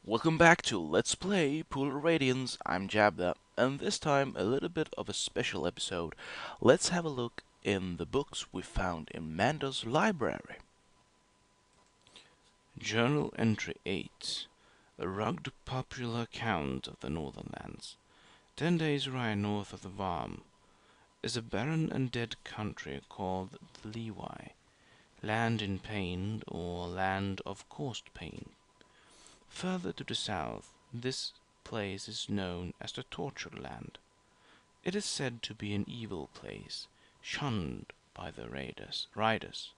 Welcome back to Let's Play Pool Radiance. I'm Jabda, and this time a little bit of a special episode. Let's have a look in the books we found in Mando's library. Journal Entry 8. A rugged popular account of the Northern Lands. 10 days' ride north of the Varm is a barren and dead country called the Leeway, land in pain or land of caused pain. Further to the south, this place is known as the Torture Land. It is said to be an evil place, shunned by the riders.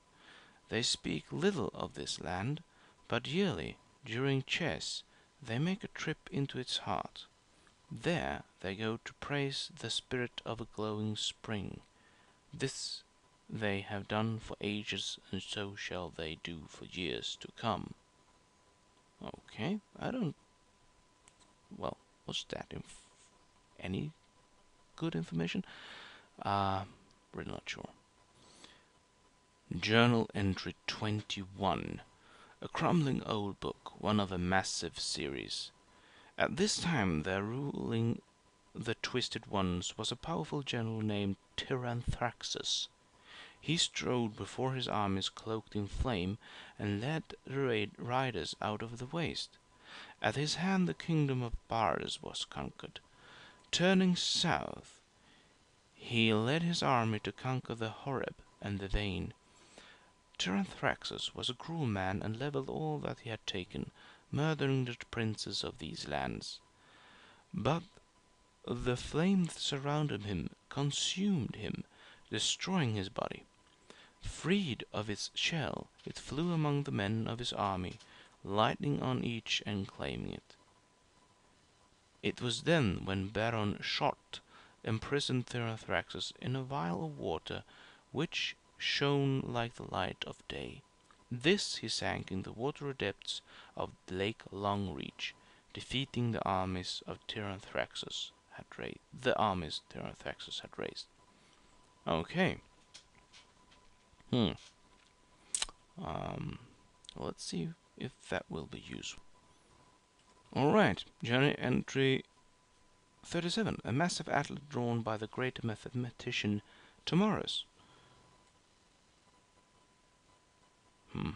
They speak little of this land, but yearly, during chess, they make a trip into its heart. There they go to praise the spirit of a glowing spring. This they have done for ages, and so shall they do for years to come. Okay, I don't. Well, was that any good information? Really not sure. Journal Entry 21. A crumbling old book, one of a massive series. At this time, there ruling the Twisted Ones was a powerful general named Tyranthraxus. He strode before his armies cloaked in flame and led the riders out of the waste. At his hand the kingdom of Bars was conquered. Turning south, he led his army to conquer the Horeb and the Vain. Tyranthraxus was a cruel man and leveled all that he had taken, murdering the princes of these lands. But the flame that surrounded him consumed him, destroying his body. Freed of its shell, it flew among the men of his army, lighting on each and claiming it. It was then when Baron Short imprisoned Tyranthraxus in a vial of water which shone like the light of day. This he sank in the watery depths of Lake Longreach, defeating the armies Tyranthraxus had raised. Okay. Hmm. Let's see if that will be useful. Alright, journey entry 37. A massive atlas drawn by the great mathematician Tomorrow's. The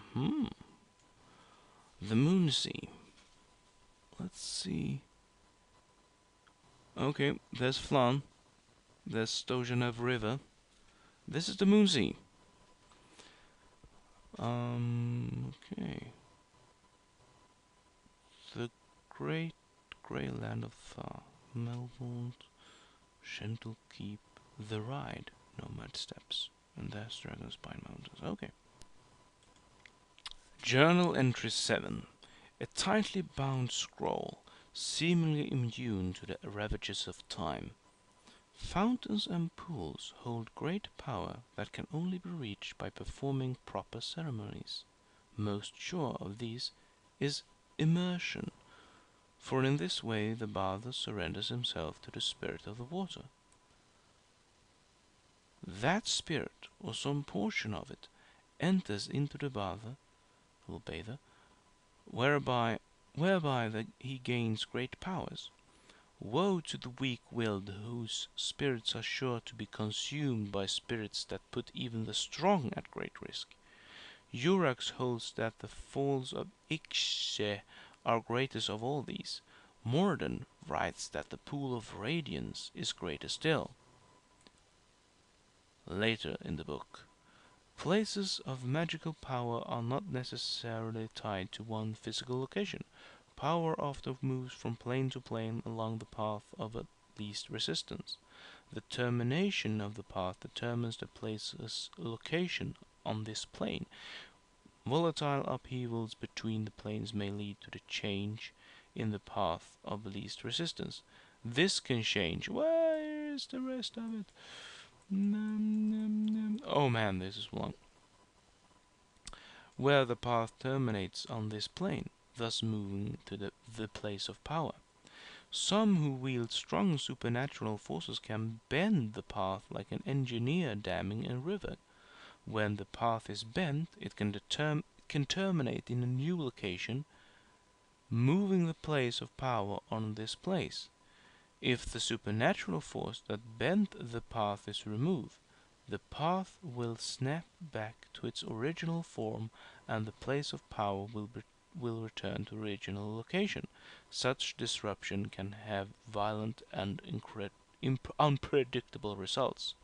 Moon Sea. Let's see. Okay, there's Flan. There's Stojanov River. This is the Moon Sea. Okay. The Great Grey Land of Thar. Melvold. Shentel Keep. The Ride. Nomad Steppes. And there's Dragon's Pine Mountains. Okay. Journal Entry 7. A tightly bound scroll, seemingly immune to the ravages of time. Fountains and pools hold great power that can only be reached by performing proper ceremonies. Most sure of these is immersion, for in this way the bather surrenders himself to the spirit of the water. That spirit, or some portion of it, enters into the bather, whereby he gains great powers. Woe to the weak-willed whose spirits are sure to be consumed by spirits that put even the strong at great risk. Urax holds that the falls of Ixche are greatest of all these. Morden writes that the pool of Radiance is greater still. Later in the book, places of magical power are not necessarily tied to one physical location. Power often moves from plane to plane along the path of least resistance. The termination of the path determines the place's location on this plane. Volatile upheavals between the planes may lead to the change in the path of least resistance. This can change. Where is the rest of it? Oh man, this is long. Where the path terminates on this plane, thus moving to the place of power. Some who wield strong supernatural forces can bend the path like an engineer damming a river. When the path is bent, it can terminate in a new location moving the place of power on this place. If the supernatural force that bent the path is removed, the path will snap back to its original form and the place of power will return to original location. Such disruption can have violent and unpredictable results.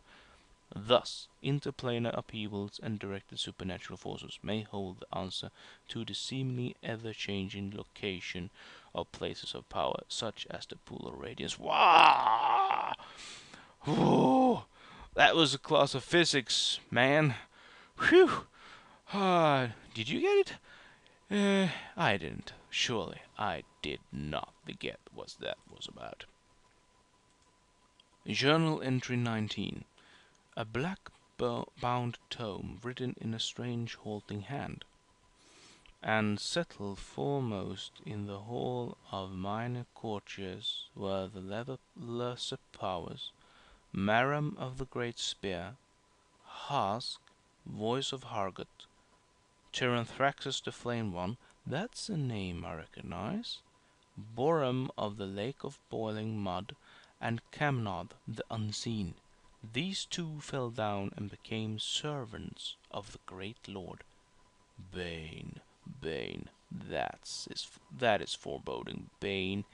Thus, interplanar upheavals and directed supernatural forces may hold the answer to the seemingly ever-changing location of places of power, such as the pool of radiance. Wow! Whoa! That was a class of physics, man. Whew! Did you get it? I didn't. Surely, I did not get what that was about. Journal entry 19. A black bound tome written in a strange halting hand, and settled foremost in the hall of minor courtiers were the lesser powers, Maram of the Great Spear, Hask, Voice of Hargot, Tyranthraxus the Flame One, that's a name I recognize, Borum of the Lake of Boiling Mud, and Camnod the Unseen. These two fell down and became servants of the great lord. Bane, Bane, that is foreboding. Bane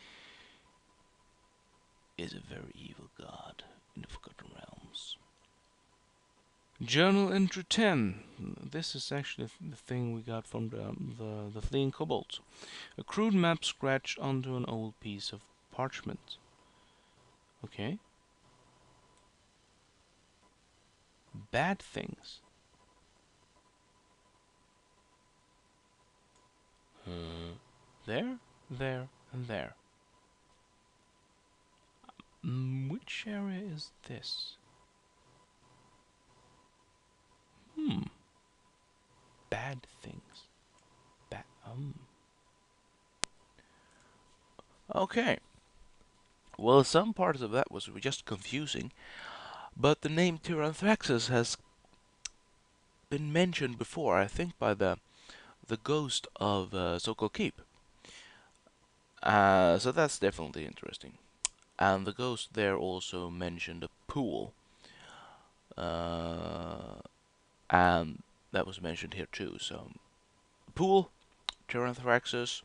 is a very evil god in the Forgotten Realms. Journal entry 10. This is actually the thing we got from the fleeing kobolds. A crude map scratched onto an old piece of parchment. Okay. Bad things. There, there, and there. Which area is this? Bad things. Okay. Well, some parts of that was just confusing, but the name Tyranthraxus has been mentioned before, I think, by the ghost of Sokol Keep. So that's definitely interesting. And the ghost there also mentioned a pool, and that was mentioned here too. So, pool, Tyranthraxus.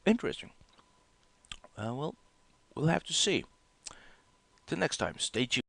Interesting. Well, we'll have to see. Till next time, stay tuned.